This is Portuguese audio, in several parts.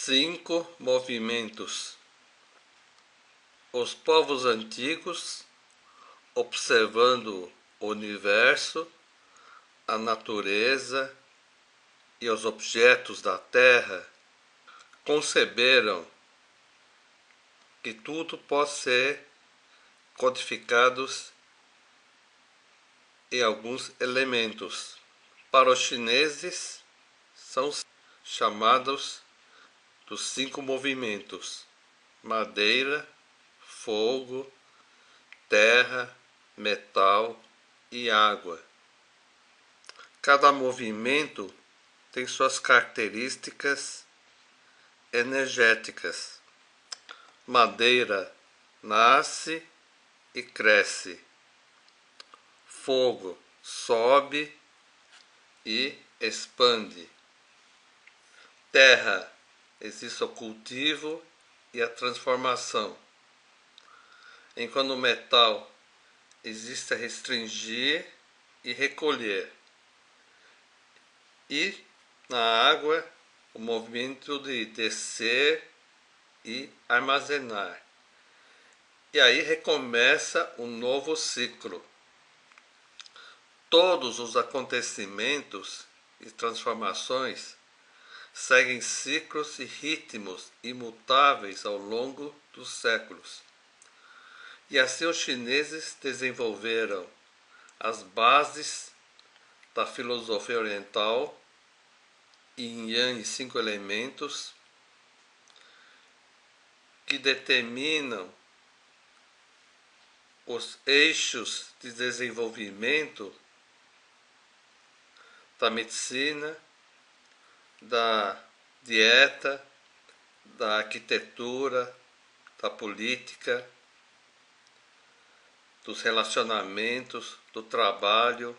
5 movimentos. Os povos antigos, observando o universo, a natureza e os objetos da Terra, conceberam que tudo pode ser codificado em alguns elementos. Para os chineses, são chamados dos 5 movimentos: madeira, fogo, terra, metal e água. Cada movimento tem suas características energéticas. Madeira nasce e cresce. Fogo sobe e expande. Terra, existe o cultivo e a transformação. Enquanto o metal existe a restringir e recolher. E na água, o movimento de descer e armazenar. E aí recomeça um novo ciclo. Todos os acontecimentos e transformações seguem ciclos e ritmos imutáveis ao longo dos séculos. E assim os chineses desenvolveram as bases da filosofia oriental, Yin Yang e 5 elementos, que determinam os eixos de desenvolvimento da medicina, da dieta, da arquitetura, da política, dos relacionamentos, do trabalho,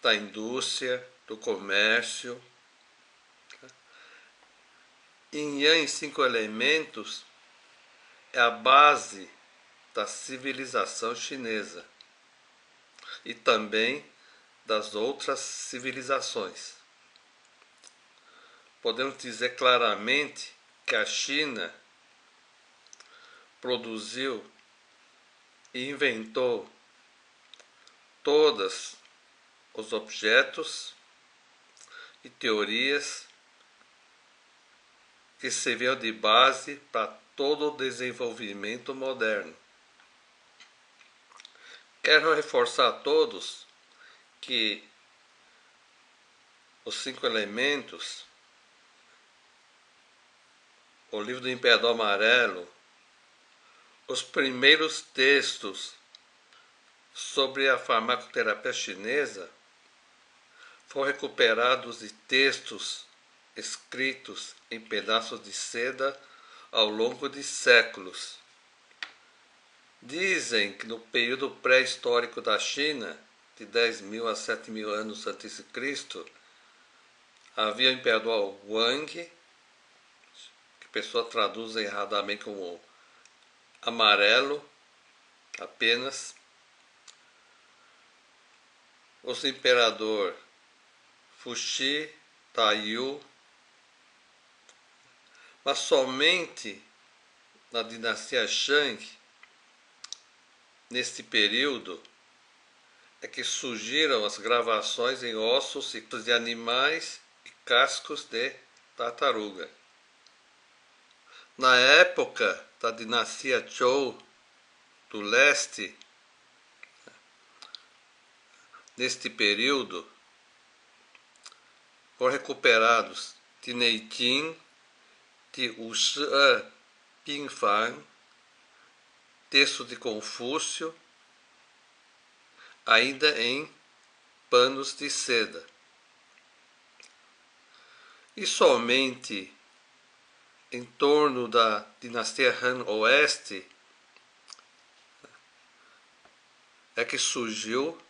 da indústria, do comércio. Yin Yang e 5 elementos é a base da civilização chinesa e também das outras civilizações. Podemos dizer claramente que a China produziu e inventou todos os objetos e teorias que serviram de base para todo o desenvolvimento moderno. Quero reforçar a todos que os 5 elementos, o livro do Imperador Amarelo, os primeiros textos sobre a farmacoterapia chinesa foram recuperados de textos escritos em pedaços de seda ao longo de séculos. Dizem que no período pré-histórico da China, de 10.000 a 7.000 anos antes de Cristo, havia o imperador Wang, que pessoas traduzem erradamente como amarelo, apenas. Os imperador Fuxi, Taiyu, mas somente na dinastia Shang, neste período, é que surgiram as gravações em ossos de animais e cascos de tartaruga. Na época da dinastia Zhou do leste, neste período, foram recuperados de Neijing, de Wushi Pinfang, texto de Confúcio, ainda em panos de seda. E somente em torno da dinastia Han Oeste é que surgiu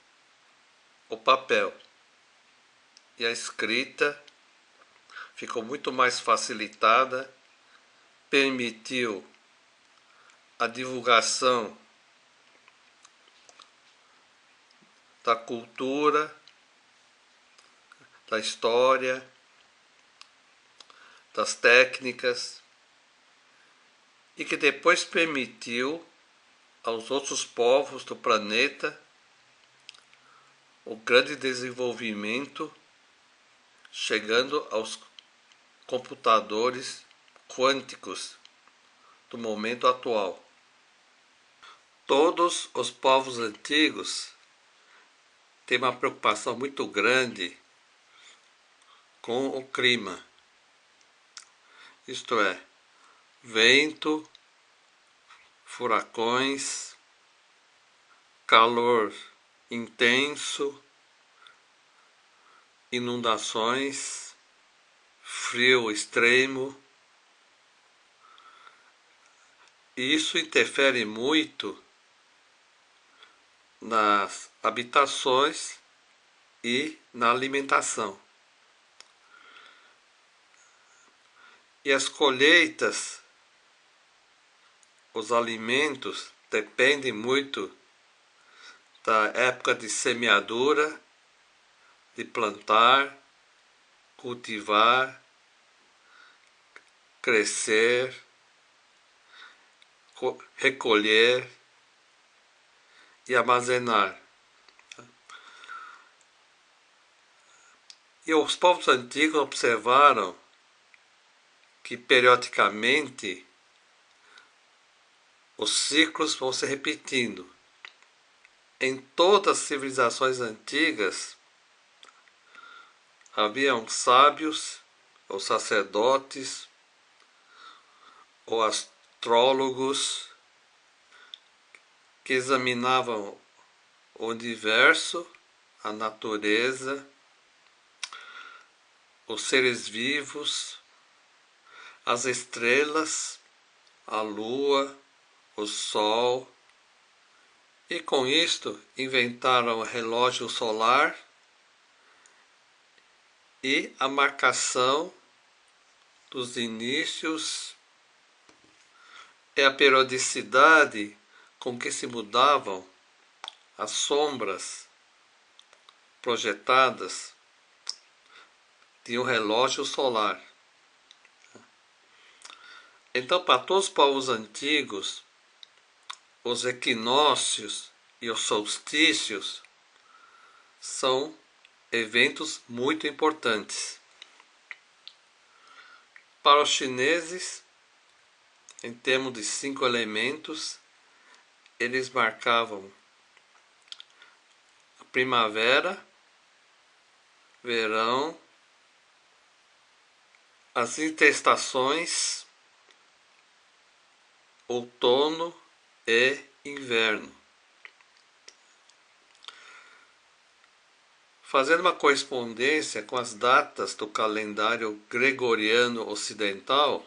o papel. E a escrita ficou muito mais facilitada, permitiu a divulgação da cultura, da história, das técnicas, e que depois permitiu aos outros povos do planeta o grande desenvolvimento, chegando aos computadores quânticos do momento atual. Todos os povos antigos têm uma preocupação muito grande com o clima, isto é, vento, furacões, calor intenso, inundações, frio extremo. E isso interfere muito nas habitações e na alimentação. E as colheitas, os alimentos, dependem muito da época de semeadura, de plantar, cultivar, crescer, recolher e armazenar. E os povos antigos observaram que periodicamente os ciclos vão se repetindo. Em todas as civilizações antigas haviam sábios, ou sacerdotes, ou astrólogos que examinavam o universo, a natureza, os seres vivos, as estrelas, a lua, o sol, e com isto inventaram o relógio solar e a marcação dos inícios e a periodicidade com que se mudavam as sombras projetadas de um relógio solar. Então, para todos os povos antigos, os equinócios e os solstícios são eventos muito importantes. Para os chineses, em termos de 5 elementos, eles marcavam a primavera, verão, as interestações, outono e inverno. Fazendo uma correspondência com as datas do calendário gregoriano ocidental,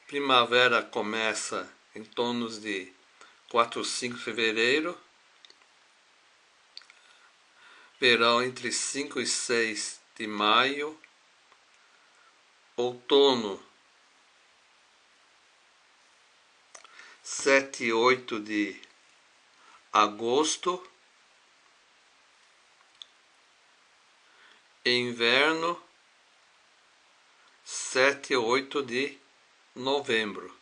primavera começa em torno de 4 ou 5 de fevereiro, verão entre 5 e 6 de maio, outono 7 e 8 de agosto, e inverno 7 e 8 de novembro.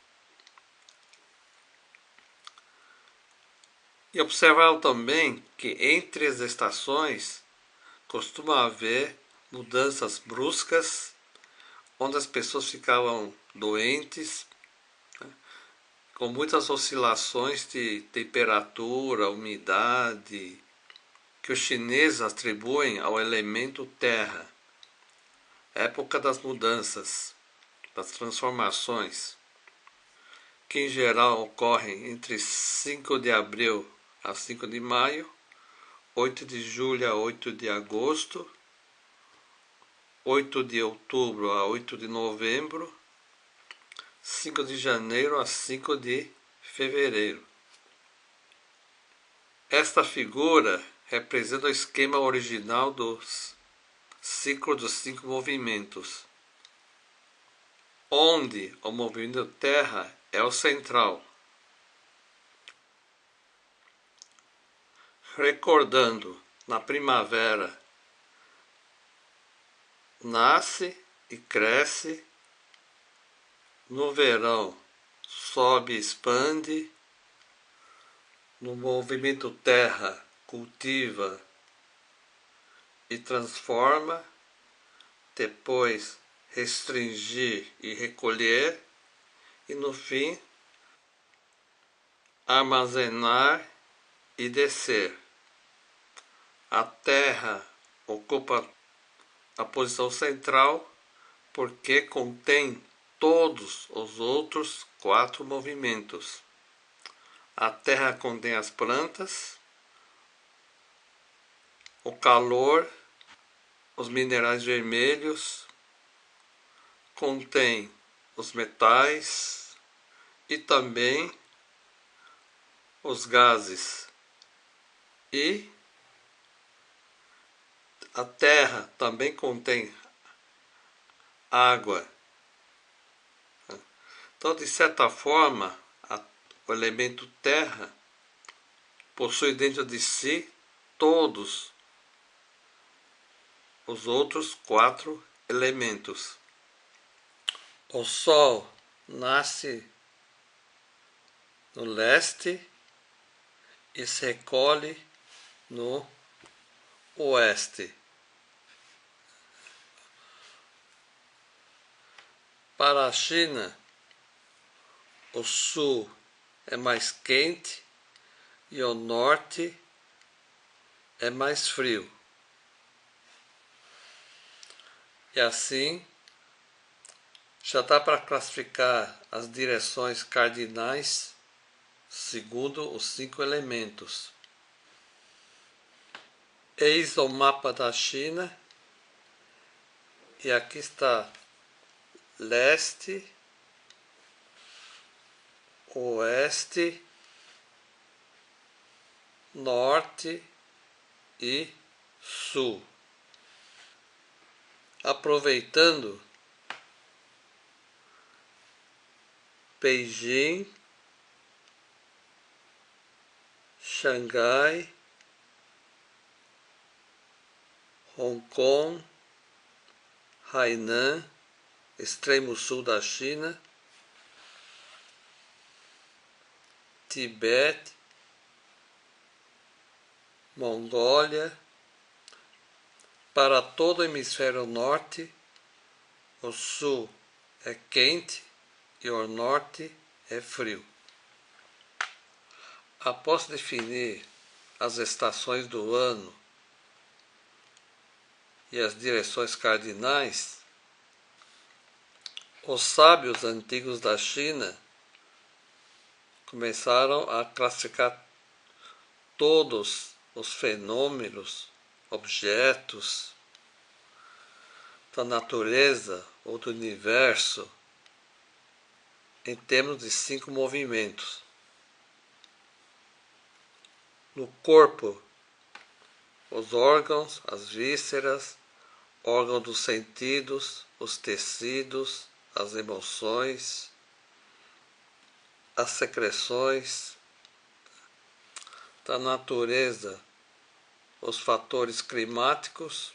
E observaram também que entre as estações costuma haver mudanças bruscas, onde as pessoas ficavam doentes, com muitas oscilações de temperatura, umidade, que os chineses atribuem ao elemento terra, época das mudanças, das transformações, que em geral ocorrem entre 5 de abril a 5 de maio, 8 de julho a 8 de agosto, 8 de outubro a 8 de novembro, 5 de janeiro a 5 de fevereiro. Esta figura representa o esquema original do ciclo dos 5 movimentos, onde o movimento Terra é o central. Recordando, na primavera nasce e cresce no verão sobe e expande, no movimento terra cultiva e transforma, depois restringir e recolher, e no fim armazenar e descer. A terra ocupa a posição central porque contém todos os outros 4 movimentos. A terra contém as plantas, o calor, os minerais vermelhos, contém os metais e também os gases. E a terra também contém água. Então, de certa forma, o elemento terra possui dentro de si todos os outros 4 elementos. O Sol nasce no leste e se recolhe no oeste. Para a China, o sul é mais quente e o norte é mais frio. E assim, já dá para classificar as direções cardinais segundo os 5 elementos. Eis o mapa da China, e aqui está leste, oeste, norte e sul. Aproveitando, Beijing, Xangai, Hong Kong, Hainan, extremo sul da China, Tibete, Mongólia. Para todo o hemisfério norte, o sul é quente e o norte é frio. Após definir as estações do ano e as direções cardinais, os sábios antigos da China começaram a classificar todos os fenômenos, objetos da natureza ou do universo em termos de 5 movimentos. No corpo, os órgãos, as vísceras, órgãos dos sentidos, os tecidos, as emoções, as secreções. Da natureza, os fatores climáticos,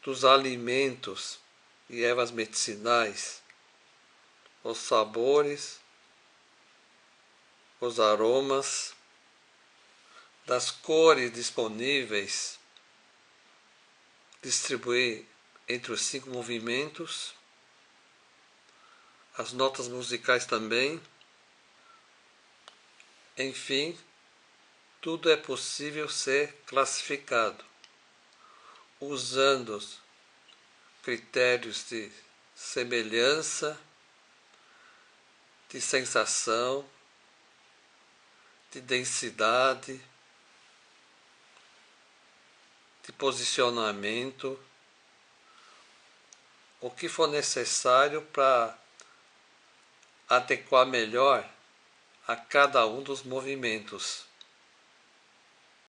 dos alimentos e ervas medicinais, os sabores, os aromas, das cores disponíveis, distribuir entre os 5 movimentos, as notas musicais também. Enfim, tudo é possível ser classificado usando critérios de semelhança, de sensação, de densidade, de posicionamento, o que for necessário para adequar melhor a cada um dos movimentos.